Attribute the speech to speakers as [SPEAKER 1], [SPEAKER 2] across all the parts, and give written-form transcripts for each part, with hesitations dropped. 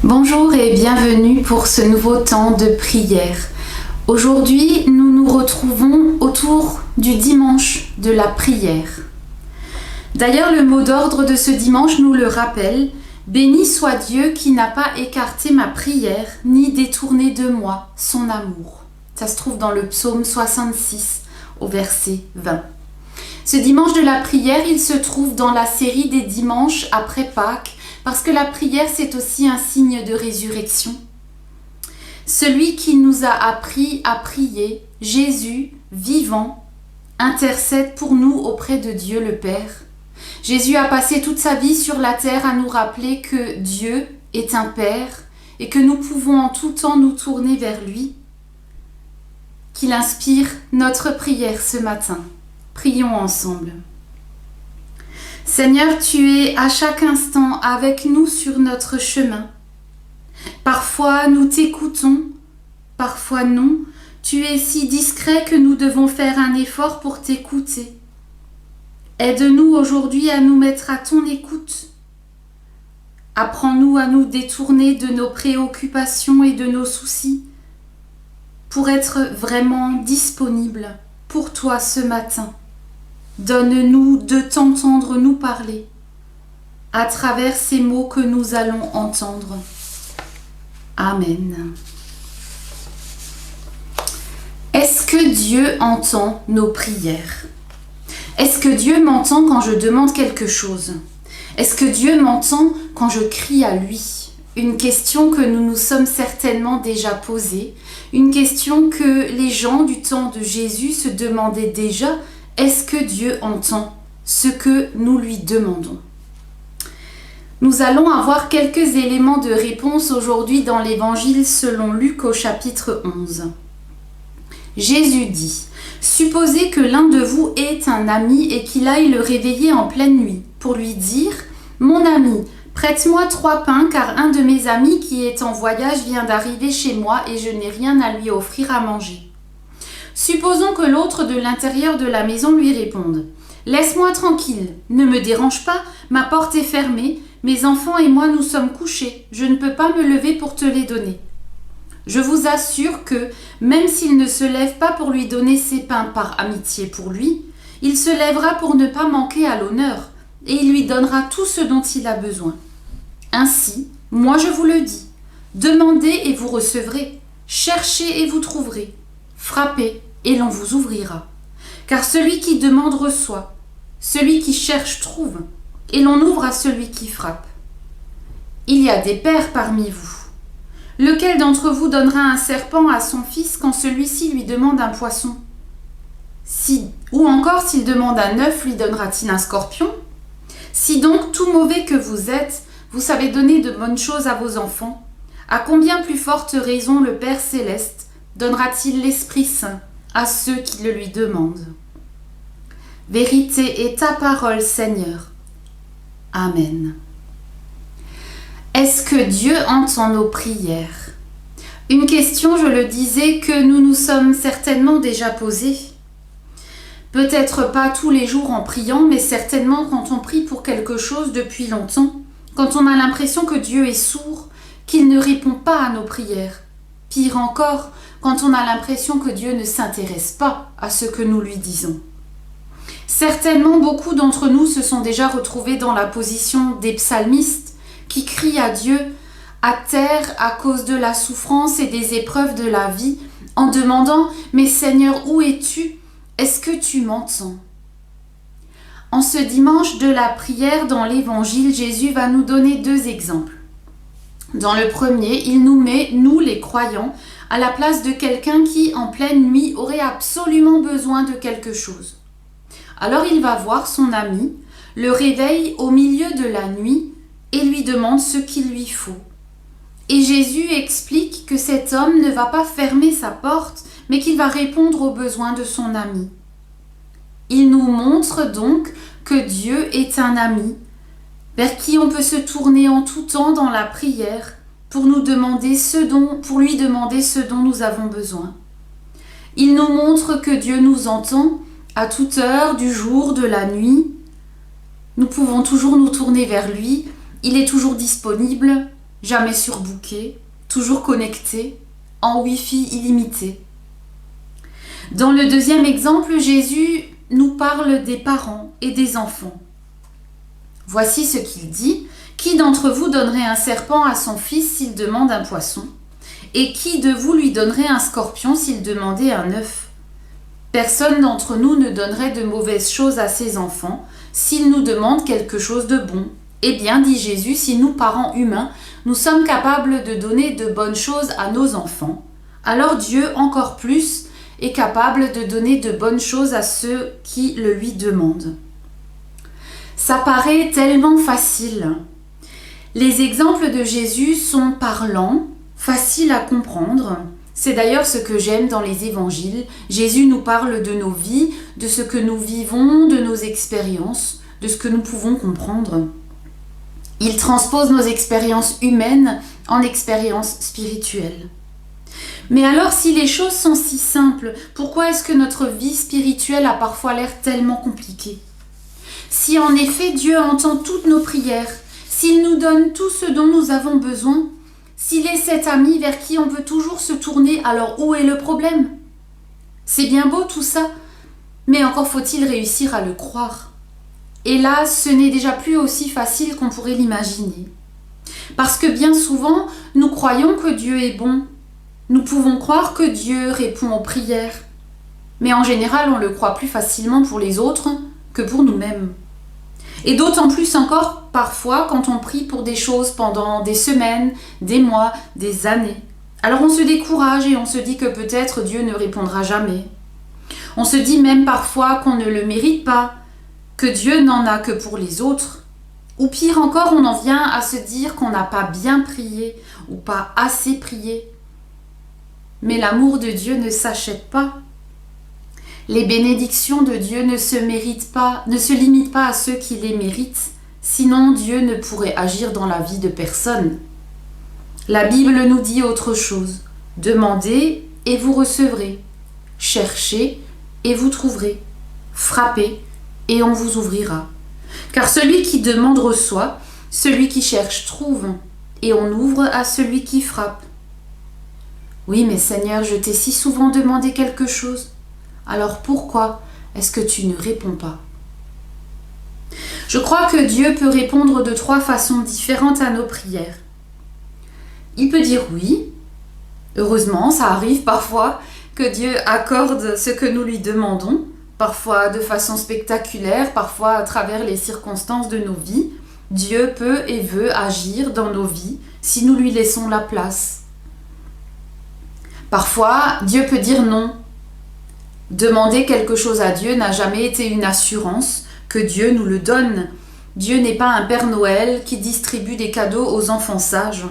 [SPEAKER 1] Bonjour et bienvenue pour ce nouveau temps de prière. Aujourd'hui, nous nous retrouvons autour du dimanche de la prière. D'ailleurs, le mot d'ordre de ce dimanche nous le rappelle. Béni soit Dieu qui n'a pas écarté ma prière, ni détourné de moi son amour. Ça se trouve dans le psaume 66, au verset 20. Ce dimanche de la prière, il se trouve dans la série des dimanches après Pâques, parce que la prière, c'est aussi un signe de résurrection. Celui qui nous a appris à prier, Jésus, vivant, intercède pour nous auprès de Dieu le Père. Jésus a passé toute sa vie sur la terre à nous rappeler que Dieu est un Père et que nous pouvons en tout temps nous tourner vers lui. Qu'il inspire notre prière ce matin. Prions ensemble. Seigneur, tu es à chaque instant avec nous sur notre chemin. Parfois nous t'écoutons, parfois non. Tu es si discret que nous devons faire un effort pour t'écouter. Aide-nous aujourd'hui à nous mettre à ton écoute. Apprends-nous à nous détourner de nos préoccupations et de nos soucis pour être vraiment disponibles pour toi ce matin. Donne-nous de t'entendre nous parler à travers ces mots que nous allons entendre. Amen. Est-ce que Dieu entend nos prières ? Est-ce que Dieu m'entend quand je demande quelque chose ? Est-ce que Dieu m'entend quand je crie à lui ? Une question que nous nous sommes certainement déjà posée, une question que les gens du temps de Jésus se demandaient déjà. Est-ce que Dieu entend ce que nous lui demandons ? Nous allons avoir quelques éléments de réponse aujourd'hui dans l'Évangile selon Luc au chapitre 11. Jésus dit : « Supposez que l'un de vous ait un ami et qu'il aille le réveiller en pleine nuit pour lui dire : Mon ami, prête-moi 3 pains car un de mes amis qui est en voyage vient d'arriver chez moi et je n'ai rien à lui offrir à manger. » Supposons que l'autre de l'intérieur de la maison lui réponde : « Laisse-moi tranquille, ne me dérange pas, ma porte est fermée, mes enfants et moi nous sommes couchés, je ne peux pas me lever pour te les donner. » Je vous assure que, même s'il ne se lève pas pour lui donner ses pains par amitié pour lui, il se lèvera pour ne pas manquer à l'honneur, et il lui donnera tout ce dont il a besoin. Ainsi, moi je vous le dis, demandez et vous recevrez, cherchez et vous trouverez, frappez et l'on vous ouvrira. Car celui qui demande reçoit, celui qui cherche trouve, et l'on ouvre à celui qui frappe. Il y a des pères parmi vous. Lequel d'entre vous donnera un serpent à son fils quand celui-ci lui demande un poisson ? Ou encore s'il demande un œuf, lui donnera-t-il un scorpion ? Si donc, tout mauvais que vous êtes, vous savez donner de bonnes choses à vos enfants, à combien plus forte raison le Père Céleste donnera-t-il l'Esprit Saint à ceux qui le lui demandent ? Vérité est ta parole, Seigneur. Amen. Est-ce que Dieu entend nos prières ? Une question, je le disais, que nous nous sommes certainement déjà posée. Peut-être pas tous les jours en priant, mais certainement quand on prie pour quelque chose depuis longtemps, quand on a l'impression que Dieu est sourd, qu'il ne répond pas à nos prières. Pire encore, quand on a l'impression que Dieu ne s'intéresse pas à ce que nous lui disons. Certainement, beaucoup d'entre nous se sont déjà retrouvés dans la position des psalmistes qui crient à Dieu à terre à cause de la souffrance et des épreuves de la vie en demandant « Mais Seigneur, où es-tu ? Est-ce que tu m'entends ?» En ce dimanche de la prière dans l'Évangile, Jésus va nous donner 2 exemples. Dans le premier, il nous met, nous les croyants, à la place de quelqu'un qui, en pleine nuit, aurait absolument besoin de quelque chose. Alors il va voir son ami, le réveille au milieu de la nuit et lui demande ce qu'il lui faut. Et Jésus explique que cet homme ne va pas fermer sa porte, mais qu'il va répondre aux besoins de son ami. Il nous montre donc que Dieu est un ami, vers qui on peut se tourner en tout temps dans la prière pour lui demander ce dont nous avons besoin. Il nous montre que Dieu nous entend à toute heure du jour, de la nuit. Nous pouvons toujours nous tourner vers lui, il est toujours disponible jamais surbooké, toujours connecté, en Wi-Fi illimité. Dans le deuxième exemple, Jésus nous parle des parents et des enfants. Voici ce qu'il dit. Qui d'entre vous donnerait un serpent à son fils s'il demande un poisson? Et qui de vous lui donnerait un scorpion s'il demandait un œuf? Personne d'entre nous ne donnerait de mauvaises choses à ses enfants s'ils nous demandent quelque chose de bon. Eh bien, dit Jésus, si nous, parents humains, nous sommes capables de donner de bonnes choses à nos enfants, alors Dieu, encore plus, est capable de donner de bonnes choses à ceux qui le lui demandent. Ça paraît tellement facile. Les exemples de Jésus sont parlants, faciles à comprendre. C'est d'ailleurs ce que j'aime dans les évangiles. Jésus nous parle de nos vies, de ce que nous vivons, de nos expériences, de ce que nous pouvons comprendre. Il transpose nos expériences humaines en expériences spirituelles. Mais alors, si les choses sont si simples, pourquoi est-ce que notre vie spirituelle a parfois l'air tellement compliquée? Si en effet Dieu entend toutes nos prières, s'il nous donne tout ce dont nous avons besoin, s'il est cet ami vers qui on veut toujours se tourner, alors où est le problème? C'est bien beau tout ça, mais encore faut-il réussir à le croire. Hélas, ce n'est déjà plus aussi facile qu'on pourrait l'imaginer. Parce que bien souvent, nous croyons que Dieu est bon. Nous pouvons croire que Dieu répond aux prières. Mais en général, on le croit plus facilement pour les autres que pour nous-mêmes. Et d'autant plus encore parfois quand on prie pour des choses pendant des semaines, des mois, des années. Alors on se décourage et on se dit que peut-être Dieu ne répondra jamais. On se dit même parfois qu'on ne le mérite pas, que Dieu n'en a que pour les autres. Ou pire encore, on en vient à se dire qu'on n'a pas bien prié ou pas assez prié. Mais l'amour de Dieu ne s'achète pas. Les bénédictions de Dieu ne se limitent pas à ceux qui les méritent, sinon Dieu ne pourrait agir dans la vie de personne. La Bible nous dit autre chose. Demandez et vous recevrez. Cherchez et vous trouverez. Frappez et on vous ouvrira. Car celui qui demande reçoit, celui qui cherche trouve, et on ouvre à celui qui frappe. Oui, mais Seigneur, je t'ai si souvent demandé quelque chose. Alors pourquoi est-ce que tu ne réponds pas? Je crois que Dieu peut répondre de 3 façons différentes à nos prières. Il peut dire oui. Heureusement, ça arrive parfois que Dieu accorde ce que nous lui demandons, parfois de façon spectaculaire, parfois à travers les circonstances de nos vies. Dieu peut et veut agir dans nos vies si nous lui laissons la place. Parfois, Dieu peut dire non. Demander quelque chose à Dieu n'a jamais été une assurance que Dieu nous le donne. Dieu n'est pas un Père Noël qui distribue des cadeaux aux enfants sages.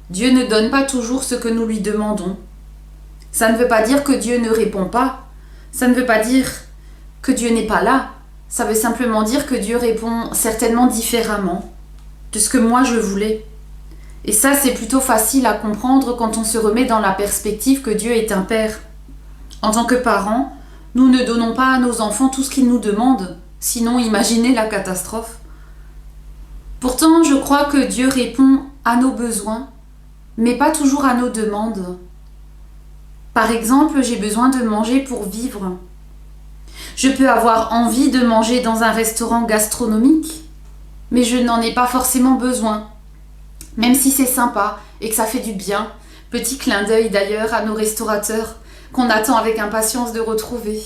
[SPEAKER 1] Dieu ne donne pas toujours ce que nous lui demandons. Ça ne veut pas dire que Dieu ne répond pas. Ça ne veut pas dire que Dieu n'est pas là. Ça veut simplement dire que Dieu répond certainement différemment de ce que moi je voulais. Et ça, c'est plutôt facile à comprendre quand on se remet dans la perspective que Dieu est un Père. En tant que parents, nous ne donnons pas à nos enfants tout ce qu'ils nous demandent. Sinon, imaginez la catastrophe. Pourtant, je crois que Dieu répond à nos besoins, mais pas toujours à nos demandes. Par exemple, j'ai besoin de manger pour vivre. Je peux avoir envie de manger dans un restaurant gastronomique, mais je n'en ai pas forcément besoin. Même si c'est sympa et que ça fait du bien. Petit clin d'œil d'ailleurs à nos restaurateurs qu'on attend avec impatience de retrouver.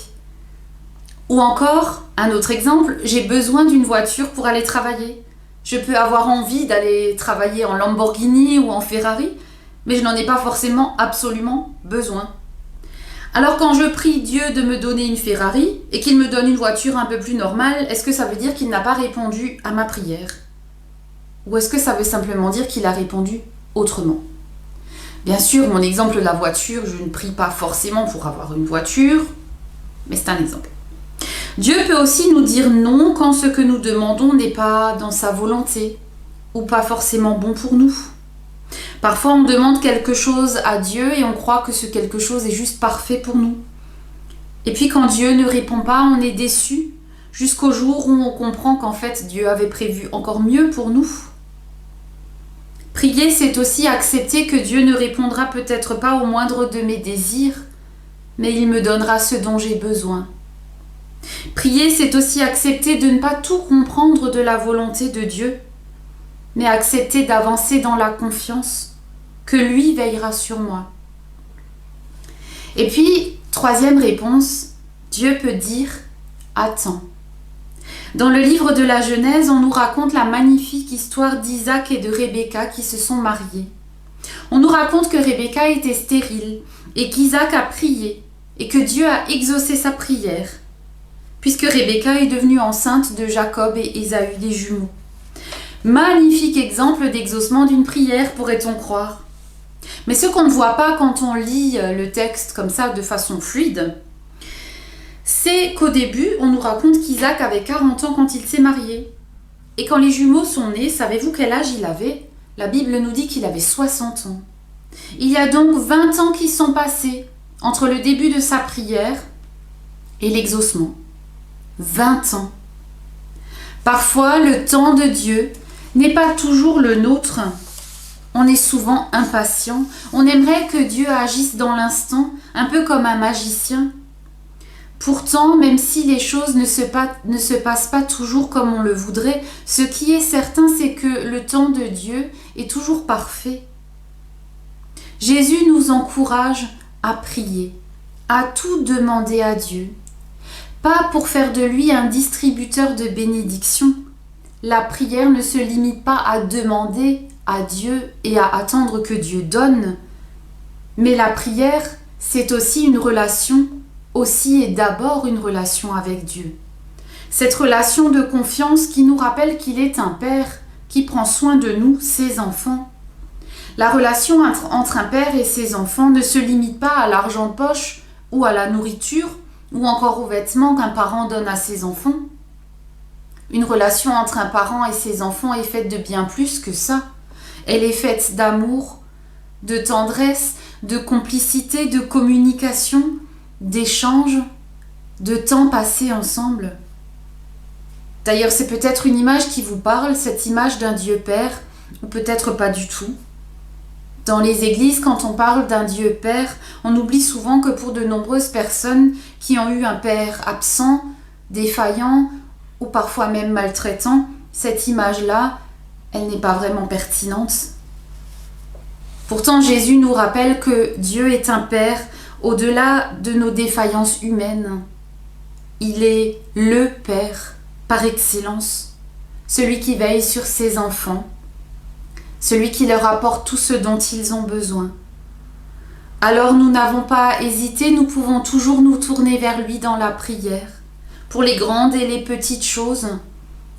[SPEAKER 1] Ou encore, un autre exemple, j'ai besoin d'une voiture pour aller travailler. Je peux avoir envie d'aller travailler en Lamborghini ou en Ferrari, mais je n'en ai pas forcément absolument besoin. Alors quand je prie Dieu de me donner une Ferrari et qu'il me donne une voiture un peu plus normale, est-ce que ça veut dire qu'il n'a pas répondu à ma prière? Ou est-ce que ça veut simplement dire qu'il a répondu autrement? Bien sûr, mon exemple de la voiture, je ne prie pas forcément pour avoir une voiture, mais c'est un exemple. Dieu peut aussi nous dire non quand ce que nous demandons n'est pas dans sa volonté ou pas forcément bon pour nous. Parfois, on demande quelque chose à Dieu et on croit que ce quelque chose est juste parfait pour nous. Et puis quand Dieu ne répond pas, on est déçu, jusqu'au jour où on comprend qu'en fait Dieu avait prévu encore mieux pour nous. Prier, c'est aussi accepter que Dieu ne répondra peut-être pas au moindre de mes désirs, mais il me donnera ce dont j'ai besoin. Prier, c'est aussi accepter de ne pas tout comprendre de la volonté de Dieu, mais accepter d'avancer dans la confiance que lui veillera sur moi. Et puis, troisième réponse, Dieu peut dire « Attends ». Dans le livre de la Genèse, on nous raconte la magnifique histoire d'Isaac et de Rebecca qui se sont mariés. On nous raconte que Rebecca était stérile et qu'Isaac a prié et que Dieu a exaucé sa prière, puisque Rebecca est devenue enceinte de Jacob et Ésaü, des jumeaux. Magnifique exemple d'exaucement d'une prière, pourrait-on croire. Mais ce qu'on ne voit pas quand on lit le texte comme ça de façon fluide, c'est qu'au début, on nous raconte qu'Isaac avait 40 ans quand il s'est marié. Et quand les jumeaux sont nés, savez-vous quel âge il avait ? La Bible nous dit qu'il avait 60 ans. Il y a donc 20 ans qui sont passés entre le début de sa prière et l'exaucement. 20 ans. Parfois, le temps de Dieu n'est pas toujours le nôtre. On est souvent impatient. On aimerait que Dieu agisse dans l'instant, un peu comme un magicien. Pourtant, même si les choses ne se passent pas toujours comme on le voudrait, ce qui est certain, c'est que le temps de Dieu est toujours parfait. Jésus nous encourage à prier, à tout demander à Dieu. Pas pour faire de lui un distributeur de bénédictions. La prière ne se limite pas à demander à Dieu et à attendre que Dieu donne. Mais la prière, c'est aussi une relation, aussi et d'abord une relation avec Dieu. Cette relation de confiance qui nous rappelle qu'il est un Père qui prend soin de nous, ses enfants. La relation entre un père et ses enfants ne se limite pas à l'argent de poche ou à la nourriture ou encore aux vêtements qu'un parent donne à ses enfants. Une relation entre un parent et ses enfants est faite de bien plus que ça. Elle est faite d'amour, de tendresse, de complicité, de communication, d'échange, de temps passé ensemble. D'ailleurs, c'est peut-être une image qui vous parle, cette image d'un Dieu Père, ou peut-être pas du tout. Dans les églises, quand on parle d'un Dieu Père, on oublie souvent que pour de nombreuses personnes qui ont eu un père absent, défaillant ou parfois même maltraitant, cette image-là, elle n'est pas vraiment pertinente. Pourtant, Jésus nous rappelle que Dieu est un Père au-delà de nos défaillances humaines. Il est le Père par excellence, celui qui veille sur ses enfants, celui qui leur apporte tout ce dont ils ont besoin. Alors nous n'avons pas à hésiter, nous pouvons toujours nous tourner vers lui dans la prière, pour les grandes et les petites choses.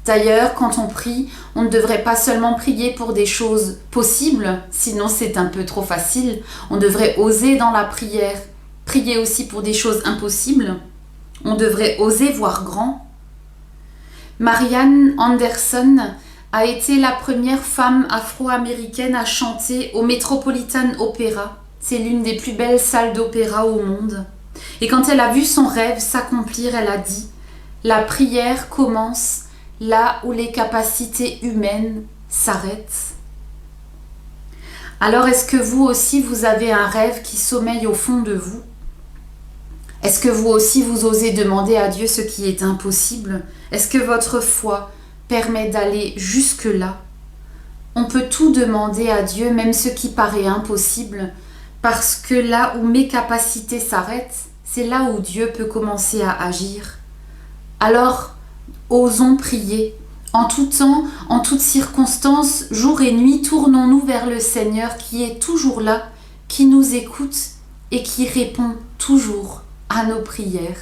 [SPEAKER 1] D'ailleurs, quand on prie, on ne devrait pas seulement prier pour des choses possibles, sinon c'est un peu trop facile. On devrait oser dans la prière, prier aussi pour des choses impossibles. On devrait oser voir grand. Marianne Anderson a été la première femme afro-américaine à chanter au Metropolitan Opera. C'est l'une des plus belles salles d'opéra au monde. Et quand elle a vu son rêve s'accomplir, elle a dit « La prière commence là où les capacités humaines s'arrêtent. » Alors est-ce que vous aussi vous avez un rêve qui sommeille au fond de vous? Est-ce que vous aussi vous osez demander à Dieu ce qui est impossible? Est-ce que votre foi permet d'aller jusque-là? On peut tout demander à Dieu, même ce qui paraît impossible, parce que là où mes capacités s'arrêtent, c'est là où Dieu peut commencer à agir. Alors, osons prier. En tout temps, en toutes circonstances, jour et nuit, tournons-nous vers le Seigneur qui est toujours là, qui nous écoute et qui répond toujours à nos prières,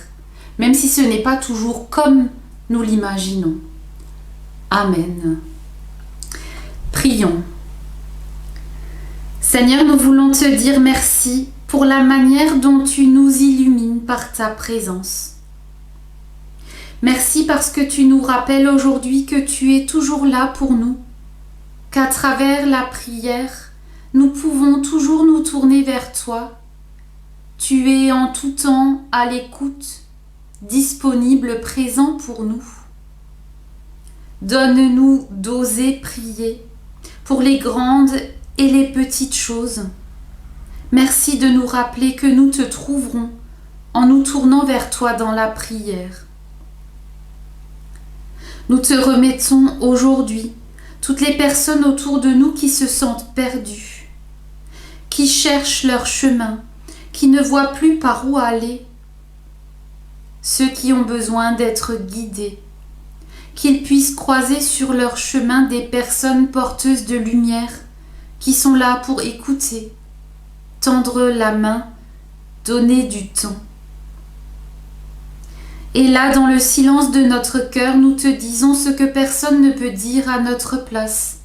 [SPEAKER 1] même si ce n'est pas toujours comme nous l'imaginons. Amen. Prions. Seigneur, nous voulons te dire merci pour la manière dont tu nous illumines par ta présence. Merci parce que tu nous rappelles aujourd'hui que tu es toujours là pour nous, qu'à travers la prière, nous pouvons toujours nous tourner vers toi. Tu es en tout temps à l'écoute, disponible, présent pour nous. Donne-nous d'oser prier pour les grandes et les petites choses. Merci de nous rappeler que nous te trouverons en nous tournant vers toi dans la prière. Nous te remettons aujourd'hui toutes les personnes autour de nous qui se sentent perdues, qui cherchent leur chemin, qui ne voient plus par où aller, ceux qui ont besoin d'être guidés, qu'ils puissent croiser sur leur chemin des personnes porteuses de lumière qui sont là pour écouter, tendre la main, donner du temps. Et là, dans le silence de notre cœur, nous te disons ce que personne ne peut dire à notre place,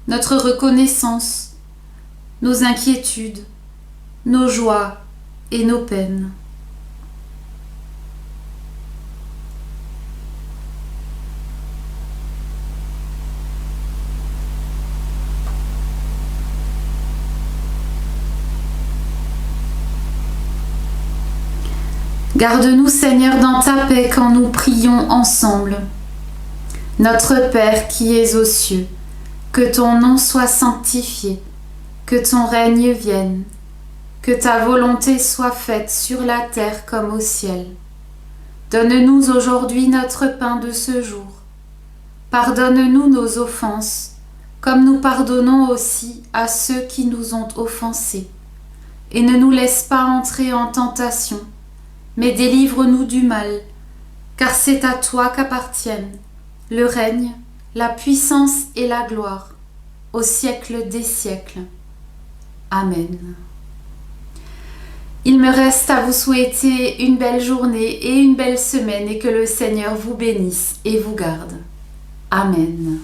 [SPEAKER 1] notre reconnaissance, nos inquiétudes, nos joies et nos peines. Garde-nous, Seigneur, dans ta paix quand nous prions ensemble. Notre Père qui es aux cieux, que ton nom soit sanctifié, que ton règne vienne, que ta volonté soit faite sur la terre comme au ciel. Donne-nous aujourd'hui notre pain de ce jour. Pardonne-nous nos offenses, comme nous pardonnons aussi à ceux qui nous ont offensés. Et ne nous laisse pas entrer en tentation, mais délivre-nous du mal, car c'est à toi qu'appartiennent le règne, la puissance et la gloire, au siècle des siècles. Amen. Il me reste à vous souhaiter une belle journée et une belle semaine et que le Seigneur vous bénisse et vous garde. Amen.